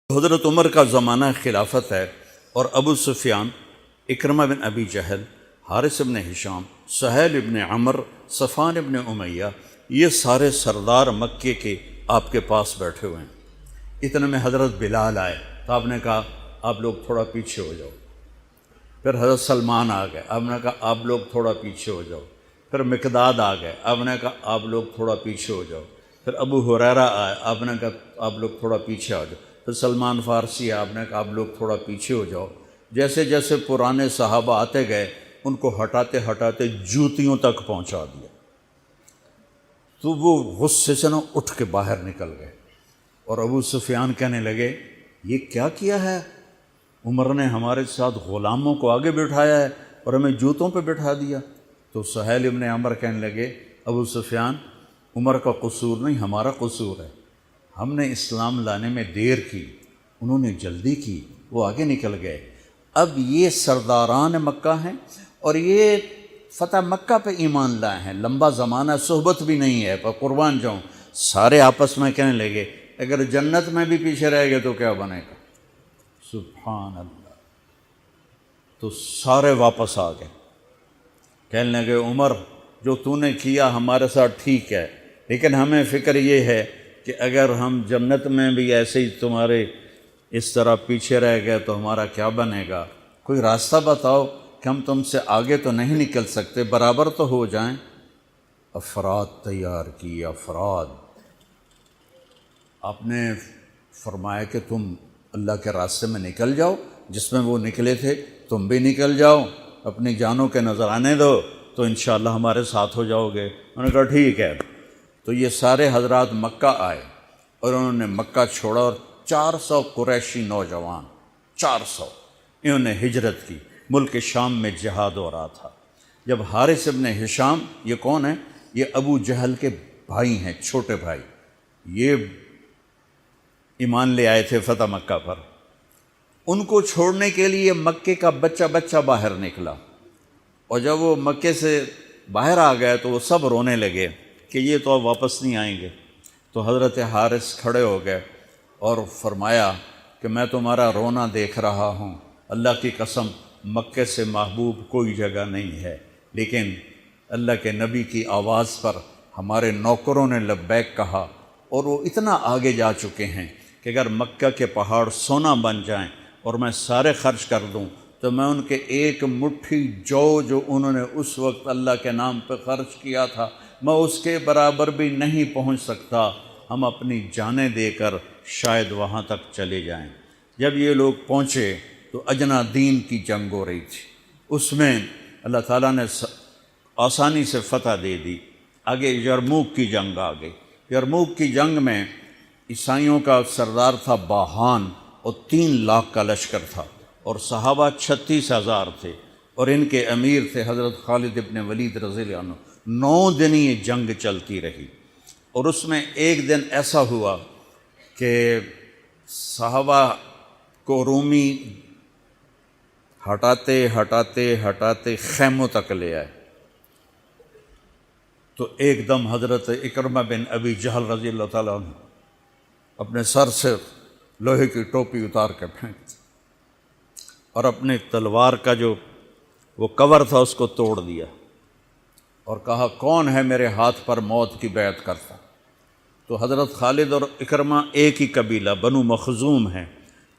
حضرت عمر کا زمانہ خلافت ہے اور ابو سفیان، اکرمہ بن ابی جہل، حارث بن ہشام، سہیل بن عمر، صفوان بن امیہ، یہ سارے سردار مکے کے آپ کے پاس بیٹھے ہوئے ہیں۔ اتنے میں حضرت بلال آئے تو آپ نے کہا آپ لوگ تھوڑا پیچھے ہو جاؤ۔ پھر حضرت سلمان آ گئے، آپ نے کہا آپ لوگ تھوڑا پیچھے ہو جاؤ۔ پھر مقداد آ گئے، آپ نے کہا آپ لوگ تھوڑا پیچھے ہو جاؤ۔ پھر ابو ہریرہ آئے، آپ نے کہا آپ لوگ تھوڑا پیچھے آ جاؤ۔ پھر سلمان فارسی ہے، آپ نے کہا آپ لوگ تھوڑا پیچھے ہو جاؤ۔ جیسے جیسے پرانے صحابہ آتے گئے ان کو ہٹاتے ہٹاتے جوتیوں تک پہنچا دیا، تو وہ غصے سے اٹھ کے باہر نکل گئے۔ اور ابو سفیان کہنے لگے یہ کیا کیا ہے، عمر نے ہمارے ساتھ غلاموں کو آگے بٹھایا ہے اور ہمیں جوتوں پہ بٹھا دیا۔ تو سہیل ابن عمر کہنے لگے ابو سفیان، عمر کا قصور نہیں ہمارا قصور ہے، ہم نے اسلام لانے میں دیر کی، انہوں نے جلدی کی، وہ آگے نکل گئے۔ اب یہ سرداران مکہ ہیں اور یہ فتح مکہ پہ ایمان لائے ہیں، لمبا زمانہ صحبت بھی نہیں ہے، پر قربان جاؤں۔ سارے آپس میں کہنے لگے اگر جنت میں بھی پیچھے رہ گئے تو کیا بنے گا؟ سبحان اللہ۔ تو سارے واپس آ گئے، کہنے لگے عمر جو تو نے کیا ہمارے ساتھ ٹھیک ہے، لیکن ہمیں فکر یہ ہے کہ اگر ہم جنت میں بھی ایسے ہی تمہارے اس طرح پیچھے رہ گئے تو ہمارا کیا بنے گا؟ کوئی راستہ بتاؤ کہ ہم تم سے آگے تو نہیں نکل سکتے، برابر تو ہو جائیں۔ افراد تیار کی، افراد۔ آپ نے فرمایا کہ تم اللہ کے راستے میں نکل جاؤ، جس میں وہ نکلے تھے تم بھی نکل جاؤ، اپنی جانوں کے نذرانے دو تو انشاءاللہ ہمارے ساتھ ہو جاؤ گے۔ انہوں نے کہا ٹھیک ہے۔ تو یہ سارے حضرات مکہ آئے اور انہوں نے مکہ چھوڑا، اور 400 قریشی نوجوان، 400 انہوں نے ہجرت کی۔ ملک شام میں جہاد ہو رہا تھا۔ جب حارث ابن ہشام، یہ کون ہے؟ یہ ابو جہل کے بھائی ہیں، چھوٹے بھائی، یہ ایمان لے آئے تھے فتح مکہ پر۔ ان کو چھوڑنے کے لیے مکے کا بچہ بچہ باہر نکلا، اور جب وہ مکے سے باہر آ گئے تو وہ سب رونے لگے کہ یہ تو اب واپس نہیں آئیں گے۔ تو حضرت حارث کھڑے ہو گئے اور فرمایا کہ میں تمہارا رونا دیکھ رہا ہوں، اللہ کی قسم مکے سے محبوب کوئی جگہ نہیں ہے، لیکن اللہ کے نبی کی آواز پر ہمارے نوکروں نے لبیک کہا، اور وہ اتنا آگے جا چکے ہیں کہ اگر مکہ کے پہاڑ سونا بن جائیں اور میں سارے خرچ کر دوں تو میں ان کے ایک مٹھی جو انہوں نے اس وقت اللہ کے نام پہ خرچ کیا تھا، میں اس کے برابر بھی نہیں پہنچ سکتا۔ ہم اپنی جانیں دے کر شاید وہاں تک چلے جائیں۔ جب یہ لوگ پہنچے تو اجنا دین کی جنگ ہو رہی تھی، اس میں اللہ تعالیٰ نے آسانی سے فتح دے دی۔ آگے یرموک کی جنگ آ گئی۔ یرموک کی جنگ میں عیسائیوں کا سردار تھا باہان، اور 3 لاکھ کا لشکر تھا، اور صحابہ 36,000 تھے، اور ان کے امیر تھے حضرت خالد ابن ولید رضی اللہ عنہ۔ 9 دن یہ جنگ چلتی رہی، اور اس میں ایک دن ایسا ہوا کہ صحابہ کو رومی ہٹاتے ہٹاتے ہٹاتے خیموں تک لے آئے۔ تو ایک دم حضرت اکرمہ بن ابی جہل رضی اللہ تعالیٰ عنہ اپنے سر سے لوہے کی ٹوپی اتار کے پھینک دی، اور اپنے تلوار کا جو وہ کور تھا اس کو توڑ دیا، اور کہا کون ہے میرے ہاتھ پر موت کی بیعت کرتا؟ تو حضرت خالد اور اکرمہ ایک ہی قبیلہ بنو مخزوم ہیں،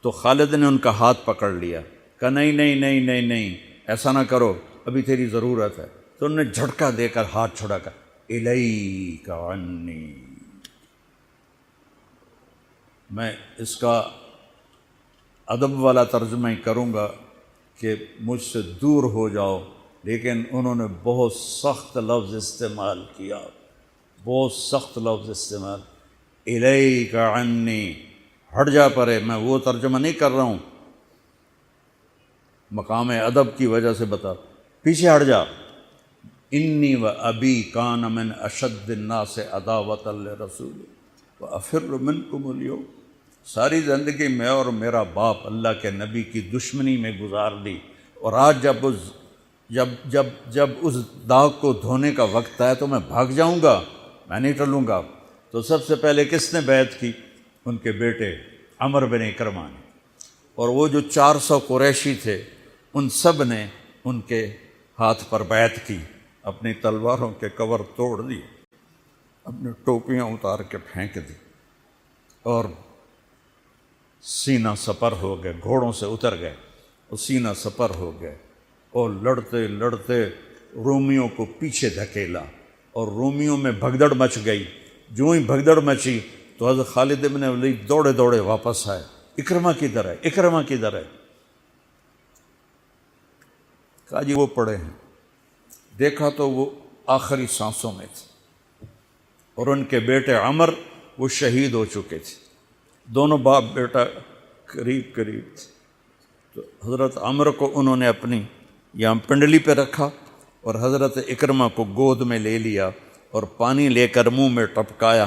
تو خالد نے ان کا ہاتھ پکڑ لیا، کہا نہیں نہیں نہیں نہیں نہیں، ایسا نہ کرو، ابھی تیری ضرورت ہے۔ تو انہوں نے جھٹکا دے کر ہاتھ چھڑا کر الیک عنی، میں اس کا ادب والا ترجمہ ہی کروں گا کہ مجھ سے دور ہو جاؤ، لیکن انہوں نے بہت سخت لفظ استعمال کیا، بہت سخت لفظ استعمال، الیک عنی، ہٹ جا پرے۔ میں وہ ترجمہ نہیں کر رہا ہوں، مقام ادب کی وجہ سے بتا، پیچھے ہٹ جا۔ انی و ابی کان من اشد الناس عداوۃ لرسول وافر منکم اليوم، ساری زندگی میں اور میرا باپ اللہ کے نبی کی دشمنی میں گزار دی، اور آج جب اس داغ کو دھونے کا وقت آئے تو میں بھاگ جاؤں گا، میں نہیں ٹلوں گا۔ تو سب سے پہلے کس نے بیعت کی؟ ان کے بیٹے عمر بن اکرمہ نے، اور وہ جو 400 قریشی تھے ان سب نے ان کے ہاتھ پر بیعت کی، اپنی تلواروں کے کور توڑ دیے، اپنی ٹوپیاں اتار کے پھینک دی، اور سینہ سپر ہو گئے، گھوڑوں سے اتر گئے اور سینہ سپر ہو گئے، اور لڑتے لڑتے رومیوں کو پیچھے دھکیلا، اور رومیوں میں بھگدڑ مچ گئی۔ جو ہی بھگدڑ مچی تو حضرت خالد بن ولید دوڑے دوڑے واپس آئے، اکرمہ کدھر ہے، اکرمہ کدھر ہے؟ کہا جی وہ پڑے ہیں۔ دیکھا تو وہ آخری سانسوں میں تھے، اور ان کے بیٹے عمر وہ شہید ہو چکے تھے، دونوں باپ بیٹا قریب قریب تھے۔ تو حضرت عمر کو انہوں نے اپنی یہاں پنڈلی پہ رکھا، اور حضرت اکرمہ کو گود میں لے لیا اور پانی لے کر منہ میں ٹپکایا،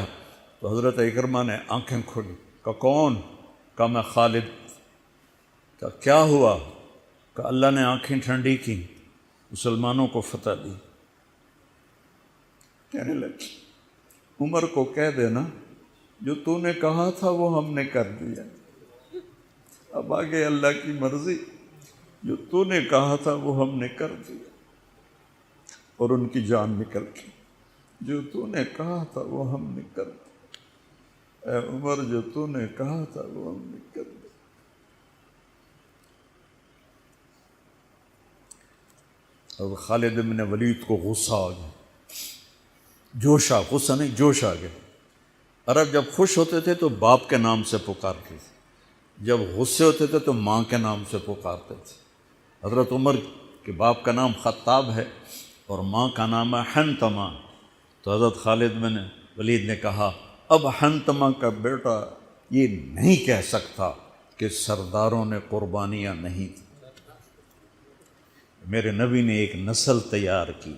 تو حضرت اکرمہ نے آنکھیں کھولی، کہا کون؟ کہا میں خالد۔ کہا کیا ہوا؟ کہا اللہ نے آنکھیں ٹھنڈی کی، مسلمانوں کو فتح دی۔ کہنے لگے عمر کو کہہ دینا جو تو نے کہا تھا وہ ہم نے کر دیا، اب آگے اللہ کی مرضی، جو تو نے کہا تھا وہ ہم نے کر دیا۔ اور ان کی جان نکل گئی، جو تو نے کہا تھا وہ ہم نے کر دیا، اے عمر جو تو نے کہا تھا وہ ہم نے کر دیا۔ اور خالد بن ولید کو غصہ آ گیا، غصہ نہیں، جوش آ گیا۔ عرب جب خوش ہوتے تھے تو باپ کے نام سے پکارتے تھے، جب غصے ہوتے تھے تو ماں کے نام سے پکارتے تھے۔ حضرت عمر کے باپ کا نام خطاب ہے اور ماں کا نام ہے حنتمہ، تو حضرت خالد بن ولید نے کہا اب حنتمہ کا بیٹا یہ نہیں کہہ سکتا کہ سرداروں نے قربانیاں نہیں دی۔ میرے نبی نے ایک نسل تیار کی،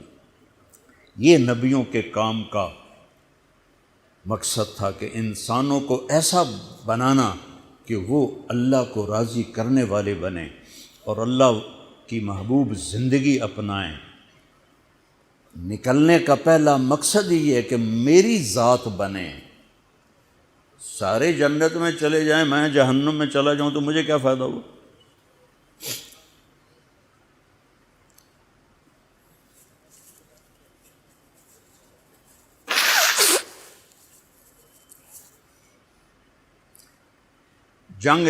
یہ نبیوں کے کام کا مقصد تھا کہ انسانوں کو ایسا بنانا کہ وہ اللہ کو راضی کرنے والے بنیں اور اللہ کی محبوب زندگی اپنائیں۔ نکلنے کا پہلا مقصد ہی ہے کہ میری ذات بنے، سارے جنت میں چلے جائیں میں جہنم میں چلا جاؤں تو مجھے کیا فائدہ ہوا؟ جنگ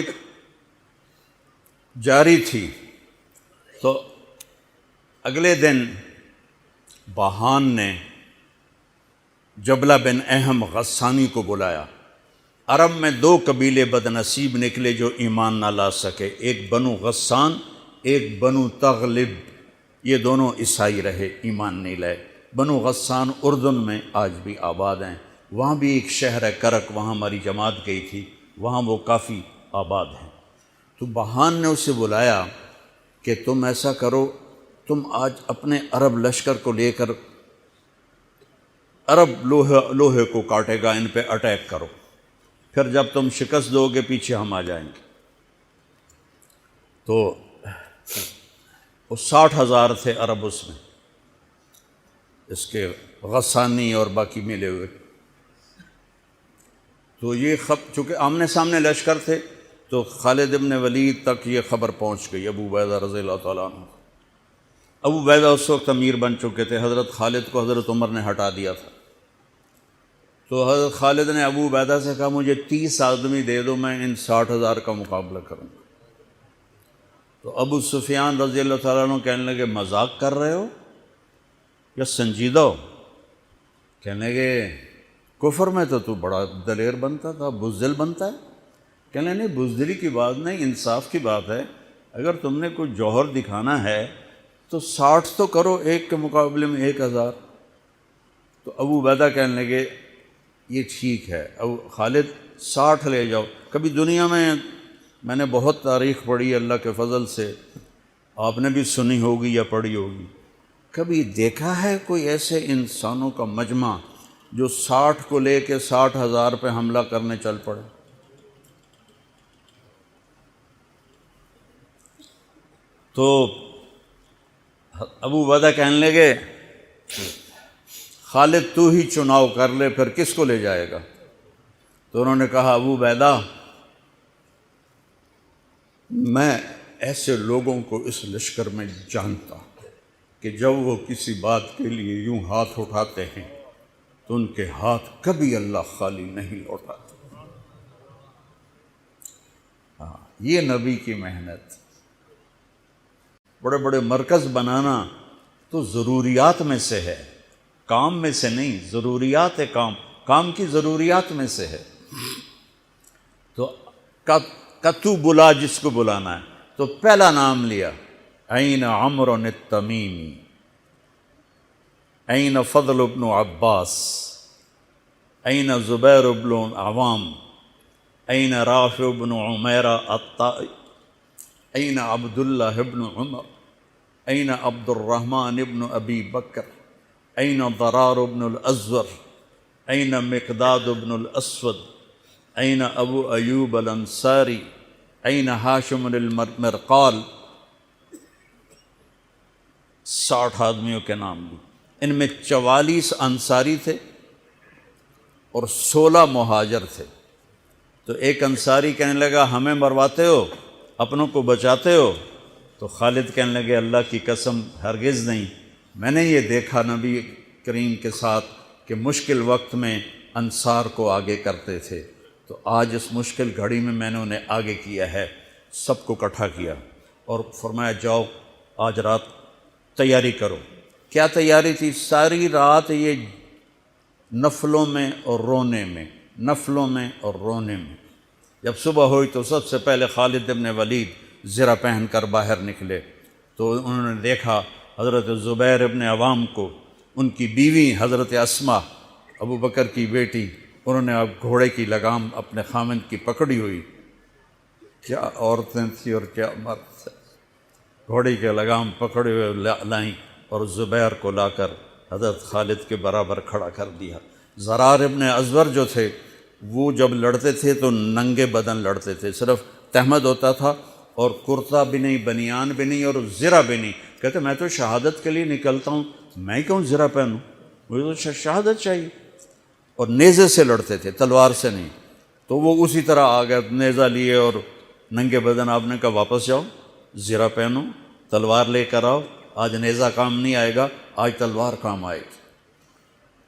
جاری تھی تو اگلے دن بہان نے جبلہ بن اہم غسانی کو بلایا۔ عرب میں 2 قبیلے بد نصیب نکلے جو ایمان نہ لا سکے، ایک بنو غسان، ایک بنو تغلب، یہ دونوں عیسائی رہے، ایمان نہیں لائے۔ بنو غسان اردن میں آج بھی آباد ہیں، وہاں بھی ایک شہر ہے کرک، وہاں ہماری جماعت گئی تھی، وہاں وہ کافی آباد ہیں۔ تو بہان نے اسے بلایا کہ تم ایسا کرو، تم آج اپنے عرب لشکر کو لے کر، عرب لوہے کو کاٹے گا، ان پہ اٹیک کرو، پھر جب تم شکست دو گے پیچھے ہم آ جائیں گے۔ تو وہ 60,000 تھے عرب اس میں، اس کے غسانی اور باقی ملے ہوئے۔ تو یہ چونکہ آمنے سامنے لشکر تھے تو خالد بن ولید تک یہ خبر پہنچ گئی، ابو عبیدہ رضی اللہ تعالیٰ عنہ۔ ابو عبیدہ اس وقت امیر بن چکے تھے، حضرت خالد کو حضرت عمر نے ہٹا دیا تھا۔ تو حضرت خالد نے ابو عبیدہ سے کہا مجھے 30 آدمی دے دو، میں ان 60,000 کا مقابلہ کروں گا۔ تو ابو سفیان رضی اللہ تعالیٰ عنہ کہنے لگے مذاق کر رہے ہو یا سنجیدہ ہو؟ کہنے لگے کفر میں تو بڑا دلیر بنتا تھا، بزدل بنتا ہے۔ کہنے نہیں، بزدلی کی بات نہیں، انصاف کی بات ہے۔ اگر تم نے کوئی جوہر دکھانا ہے تو 60 تو کرو، ایک کے مقابلے میں 1,000۔ تو ابو عبیدہ کہنے لگے یہ ٹھیک ہے، ابو خالد 60 لے جاؤ۔ کبھی دنیا میں نے بہت تاریخ پڑھی اللہ کے فضل سے، آپ نے بھی سنی ہوگی یا پڑھی ہوگی، کبھی دیکھا ہے کوئی ایسے انسانوں کا مجمع جو 60 کو لے کے 60,000 پہ حملہ کرنے چل پڑے؟ تو ابو عبیدہ کہنے لگے خالد تو ہی چناؤ کر لے، پھر کس کو لے جائے گا؟ تو انہوں نے کہا ابو عبیدہ میں ایسے لوگوں کو اس لشکر میں جانتا ہوں کہ جب وہ کسی بات کے لیے یوں ہاتھ اٹھاتے ہیں تو ان کے ہاتھ کبھی اللہ خالی نہیں لوٹاتے۔ ہاں، یہ نبی کی محنت۔ بڑے بڑے مرکز بنانا تو ضروریات میں سے ہے، کام میں سے نہیں، ضروریات ہے، کام کی ضروریات میں سے ہے۔ تو کتو بلا جس کو بلانا ہے تو پہلا نام لیا، این عمرو التمیمی، این فضل بن عباس، این زبیر بن عوام، این رافع بن عمیرہ الطائی، این عبداللہ بن عمر، این عبد الرحمن بن ابی بکر، این ضرار بن الازور، این مقداد بن الاسود، این ابو ایوب الانصاری، این ہاشم المرقال۔ 60 آدمیوں کے نام بھی، ان میں 44 انصاری تھے اور 16 مہاجر تھے۔ تو ایک انصاری کہنے لگا ہمیں مرواتے ہو، اپنوں کو بچاتے ہو؟ تو خالد کہنے لگے اللہ کی قسم ہرگز نہیں، میں نے یہ دیکھا نبی کریم کے ساتھ کہ مشکل وقت میں انصار کو آگے کرتے تھے، تو آج اس مشکل گھڑی میں نے انہیں آگے کیا ہے۔ سب کو اکٹھا کیا اور فرمایا جاؤ آج رات تیاری کرو۔ کیا تیاری تھی؟ ساری رات یہ نفلوں میں اور رونے میں، نفلوں میں اور رونے میں۔ جب صبح ہوئی تو سب سے پہلے خالد بن ولید زرہ پہن کر باہر نکلے تو انہوں نے دیکھا حضرت زبیر بن عوام کو، ان کی بیوی حضرت اسماء ابو بکر کی بیٹی، انہوں نے اب گھوڑے کی لگام اپنے خامند کی پکڑی ہوئی۔ کیا عورتیں تھیں اور کیا مرد تھے، گھوڑے کی لگام پکڑے ہوئے لائیں اور زبیر کو لا کر حضرت خالد کے برابر کھڑا کر دیا۔ ضرار ابن ازور جو تھے وہ جب لڑتے تھے تو ننگے بدن لڑتے تھے، صرف تہمد ہوتا تھا اور کرتا بھی نہیں، بنیان بھی نہیں اور زرہ بھی نہیں۔ کہتے میں تو شہادت کے لیے نکلتا ہوں، میں کیوں زرہ پہنوں، مجھے تو شہادت چاہیے۔ اور نیزے سے لڑتے تھے، تلوار سے نہیں۔ تو وہ اسی طرح آ گئے، نیزہ لیے اور ننگے بدن۔ آپ نے کہا واپس جاؤ، زرہ پہنو، تلوار لے کر آؤ، آج نیزہ کام نہیں آئے گا، آج تلوار کام آئے گی۔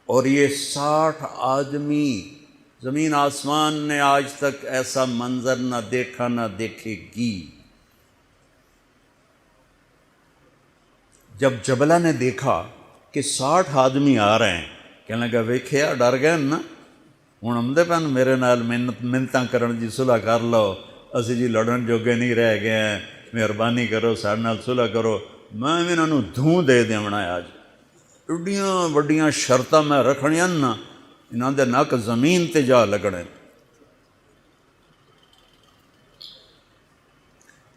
اور یہ 60 آدمی، زمین آسمان نے آج تک ایسا منظر نہ دیکھا نہ دیکھے گی۔ جب جبلہ نے دیکھا کہ 60 آدمی آ رہے ہیں، کہنے لگا ویکھیا ڈر گئے نا، ہوں آمدے پن میرے نال منتاں کرن جی صلح کر لو، اسی جی لڑن جوگے نہیں رہ گئے ہیں، مہربانی کرو سارے نال صلح کرو۔ میں بھی انہوں دھوں دے دیونا ہے آج، ایڈیاں وڈیاں شرطاں میں رکھنیاں نا، انہاں دے نک زمین تے جا لگنے۔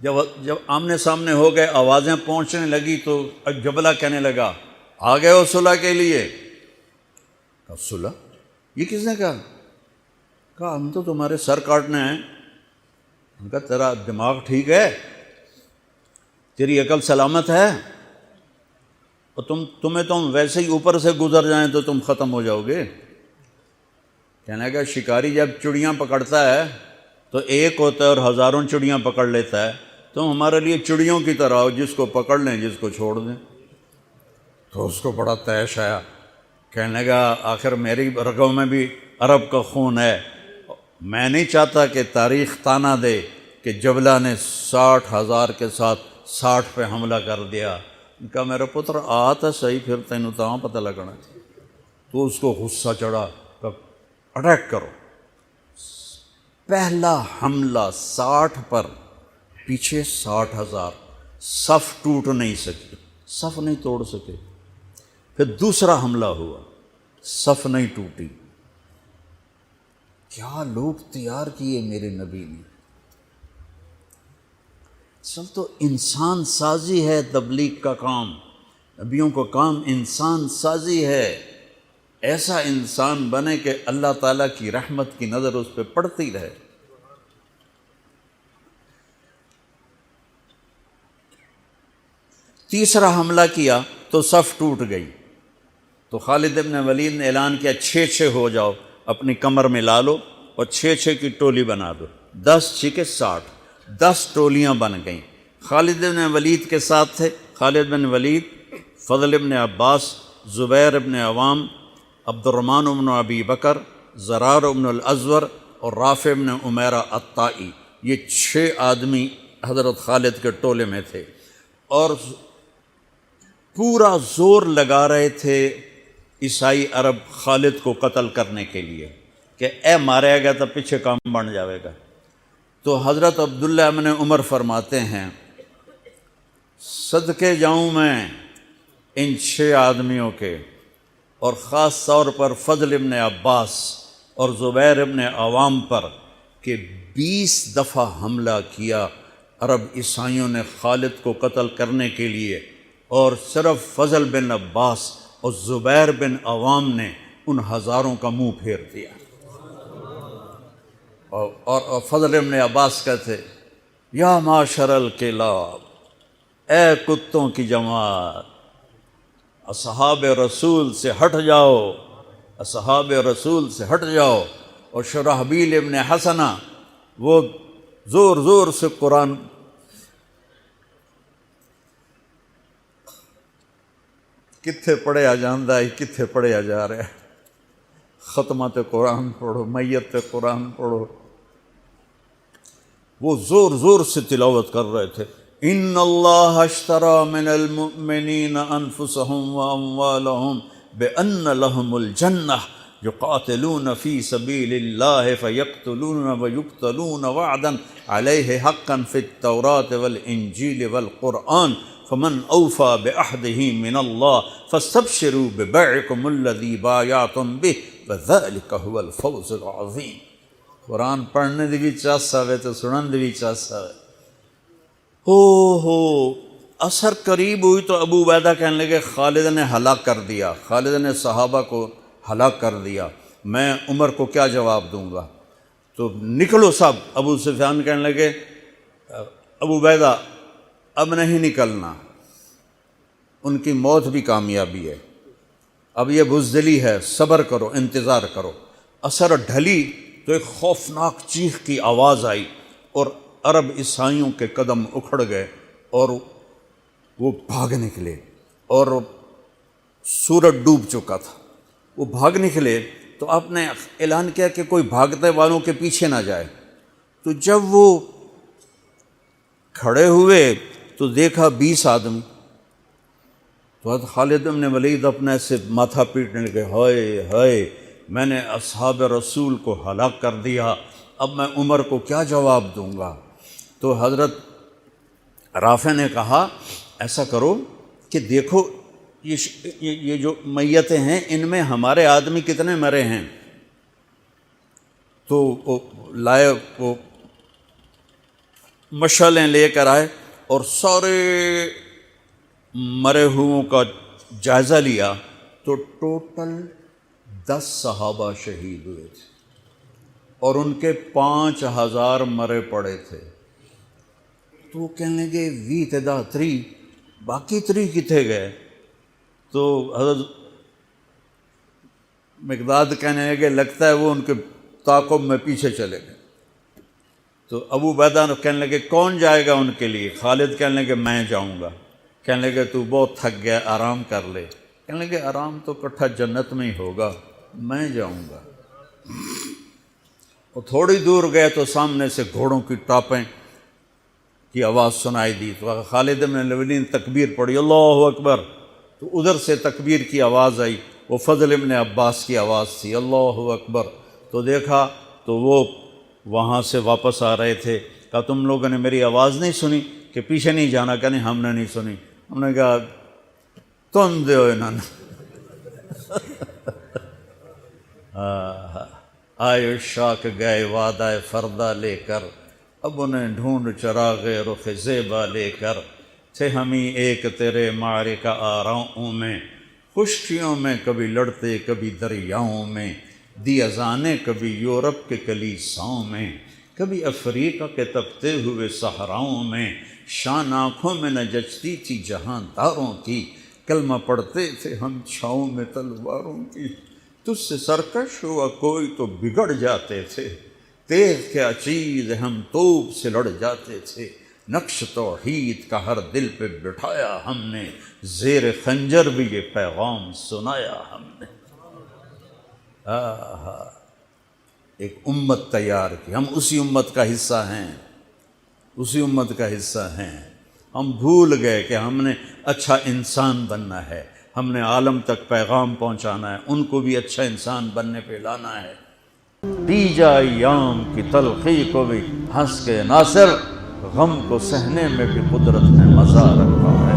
جب آمنے سامنے ہو گئے، آوازیں پہنچنے لگی تو جبلہ کہنے لگا آ گئے ہو صلح کے لیے؟ کہا صلح؟ یہ کس نے کہا؟ کہا ہم تو تمہارے سر کاٹنے ہیں۔ ان کا تیرا دماغ ٹھیک ہے، تیری عقل سلامت ہے، اور تمہیں تم ویسے ہی اوپر سے گزر جائیں تو تم ختم ہو جاؤ گے۔ کہنے کا شکاری جب چڑیاں پکڑتا ہے تو ایک ہوتا ہے اور ہزاروں چڑیاں پکڑ لیتا ہے، تم ہمارے لیے چڑیوں کی طرح ہو، جس کو پکڑ لیں جس کو چھوڑ دیں۔ تو اس کو بڑا طیش آیا، کہنے لگا آخر میری رگوں میں بھی عرب کا خون ہے، میں نہیں چاہتا کہ تاریخ تانا دے کہ جبلہ نے 60,000 کے ساتھ 60 پہ حملہ کر دیا۔ ان کا میرا پتر آ تو صحیح، پھر تینوں تاں پتہ لگنا۔ تو اس کو غصہ چڑھا، اٹیک کرو۔ پہلا حملہ 60 پر، پیچھے 60,000، صف ٹوٹ نہیں سکی، صف نہیں توڑ سکے۔ پھر دوسرا حملہ ہوا، صف نہیں ٹوٹی۔ کیا لوگ تیار کیے میرے نبی نے۔ اصل تو انسان سازی ہے تبلیغ کا کام، نبیوں کا کام انسان سازی ہے۔ ایسا انسان بنے کہ اللہ تعالیٰ کی رحمت کی نظر اس پہ پڑتی رہے۔ تیسرا حملہ کیا تو صف ٹوٹ گئی، تو خالد بن ولید نے اعلان کیا 6 ہو جاؤ، اپنی کمر میں لا لو اور 6 کی ٹولی بنا دو، 10 6 60۔ 10 ٹولیاں بن گئیں۔ خالد بن ولید کے ساتھ تھے خالد بن ولید، فضل بن عباس، زبیر بن عوام، عبد الرحمن بن ابی بکر، زرار بن الازور اور رافع بن عمیرہ الطائی۔ یہ 6 آدمی حضرت خالد کے ٹولے میں تھے، اور پورا زور لگا رہے تھے عیسائی عرب خالد کو قتل کرنے کے لیے کہ اے مارے گا تو پیچھے کام بن جاوے گا۔ تو حضرت عبداللہ بن عمر فرماتے ہیں صدقے جاؤں میں ان 6 آدمیوں کے، اور خاص طور پر فضل بن عباس اور زبیر بن عوام پر، کہ 20 دفعہ حملہ کیا عرب عیسائیوں نے خالد کو قتل کرنے کے لیے، اور صرف فضل بن عباس اور زبیر بن عوام نے ان ہزاروں کا منہ پھیر دیا۔ اور فضل بن عباس کہتے یا معاشر الکلاب، اے کتوں کی جماعت، اصحاب رسول سے ہٹ جاؤ، اصحاب رسول سے ہٹ جاؤ۔ اور شرحبیل ابن حسنہ وہ زور زور سے قرآن کتھے پڑھیا جاندہ ہے، کتھے پڑھیا جا رہا ہے، ختمات قرآن پڑھو، میت قرآن پڑھو، وہ زور زور سے تلاوت کر رہے تھے۔ ان اللہ اشتری من المؤمنین انفسهم واموالهم بان لهم الجنہ یقاتلون فی سبیل اللہ فیقتلون ویقتلون وعدا علیہ حقا فی التوراة والانجیل والقرآن فمن اوفى بعہدہ من اللہ فاستبشروا ببیعکم الذی بایعتم بہ وذلک هو الفوز العظیم۔ قرآن پڑھنے دی بھی چاہتا ہے تو سنن دی بھی چاہتا ہے۔ ہو اثر قریب ہوئی تو ابو عبیدہ کہنے لگے خالد نے ہلاک کر دیا، خالد نے صحابہ کو ہلاک کر دیا، میں عمر کو کیا جواب دوں گا؟ تو نکلو سب۔ ابو سفیان کہنے لگے ابو عبیدہ اب نہیں نکلنا، ان کی موت بھی کامیابی ہے، اب یہ بزدلی ہے، صبر کرو، انتظار کرو۔ اثر ڈھلی تو ایک خوفناک چیخ کی آواز آئی، اور عرب عیسائیوں کے قدم اکھڑ گئے، اور وہ بھاگ نکلے، اور سورج ڈوب چکا تھا، وہ بھاگ نکلے۔ تو آپ نے اعلان کیا کہ کوئی بھاگتے والوں کے پیچھے نہ جائے۔ تو جب وہ کھڑے ہوئے تو دیکھا 20 آدمی۔ تو حضرت خالد بن ولید اپنے سے ماتھا پیٹنے لگے، ہائے ہائے، میں نے اصحاب رسول کو ہلاک کر دیا، اب میں عمر کو کیا جواب دوں گا؟ تو حضرت رافع نے کہا ایسا کرو کہ دیکھو یہ جو میتیں ہیں ان میں ہمارے آدمی کتنے مرے ہیں؟ تو وہ لائے، وہ مشعلیں لے کر آئے اور سارے مرے ہوئوں کا جائزہ لیا، تو ٹوٹل 10 صحابہ شہید ہوئے تھے، اور ان کے 5000 مرے پڑے تھے۔ تو وہ کہنے لگے وی تدا 3، باقی 3 کتنے گئے؟ تو حضرت مقداد کہنے لگے لگتا ہے وہ ان کے تعاقب میں پیچھے چلے گئے۔ تو ابو عبیدہ کہنے لگے کون جائے گا ان کے لیے؟ خالد کہنے لگے میں جاؤں گا۔ کہنے لگے تو بہت تھک گیا، آرام کر لے۔ کہنے لگے آرام تو کٹھا جنت میں ہی ہوگا، میں جاؤں گا۔ اور تھوڑی دور گئے تو سامنے سے گھوڑوں کی ٹاپیں کی آواز سنائی دی، تو خالد بن ولید نے تکبیر پڑھی، اللہ اکبر۔ تو ادھر سے تکبیر کی آواز آئی، وہ فضل بن عباس کی آواز تھی، اللہ اکبر۔ تو دیکھا تو وہ وہاں سے واپس آ رہے تھے۔ کہا تم لوگوں نے میری آواز نہیں سنی کہ پیچھے نہیں جانا؟ کہ نہیں ہم نے نہیں سنی۔ ہم نے کہا تم دے انہوں نے آئے شاک گئے وعدہ فردہ لے کر، اب انہیں ڈھونڈ چراغ رخ زیبا لے کر، تھے ہمیں ایک تیرے معرکہ آراؤں میں، خشکیوں میں کبھی لڑتے کبھی دریاؤں میں، دی اذانیں کبھی یورپ کے کلیساؤں میں، کبھی افریقہ کے تپتے ہوئے صحراؤں میں، شان آنکھوں میں نہ جچتی تھی جہاں داروں کی، کلمہ پڑھتے تھے ہم چھاؤں میں تلواروں کی، تجھ سے سرکش ہوا کوئی تو بگڑ جاتے تھے، تیغ کے چیز ہم توپ سے لڑ جاتے تھے، نقش توحید کا ہر دل پہ بٹھایا ہم نے، زیر خنجر بھی یہ پیغام سنایا ہم نے۔ ایک امت تیار کی، ہم اسی امت کا حصہ ہیں، اسی امت کا حصہ ہیں۔ ہم بھول گئے کہ ہم نے اچھا انسان بننا ہے، ہم نے عالم تک پیغام پہنچانا ہے، ان کو بھی اچھا انسان بننے پہ لانا ہے۔ پی جا ایام کی تلخی کو بھی ہنس کے ناصر، غم کو سہنے میں بھی قدرت نے مزہ رکھا ہے۔